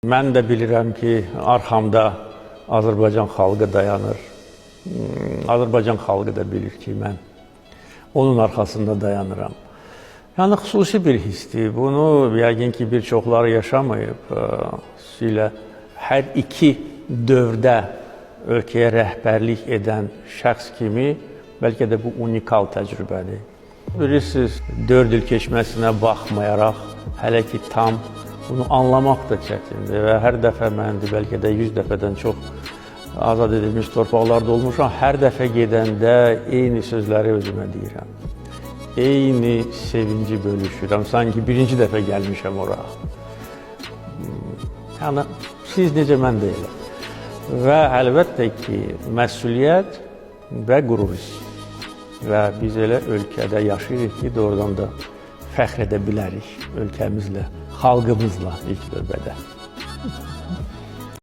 Mən də bilirəm ki, arxamda Azərbaycan xalqı dayanır. Azərbaycan xalqı da bilir ki, mən onun arxasında dayanıram. Yəni, xüsusi bir hissdir. Bunu yəqin ki, bir çoxları yaşamayıb. Xüsusilə hər iki dövrdə ölkəyə rəhbərlik edən şəxs kimi, bəlkə də bu unikal təcrübədir. Bilirsiniz, 4 il keçməsinə baxmayaraq, hələ ki tam bunu anlamaq da çətindir və hər dəfə məndir, bəlkə də 100 dəfədən çox azad edilmiş torpaqlarda olmuşam. Hər dəfə gedəndə eyni sözləri özümə deyirəm. Eyni sevinci bölüşürəm, sanki birinci dəfə gəlmişəm ora. Yəni, siz necə, mən də elə. Və əlbəttə ki, məsuliyyət və qürur hissi. Və biz elə ölkədə yaşayırıq ki, doğrudan da fəxr edə bilərik ölkəmizlə, xalqımızla ilk növbədə.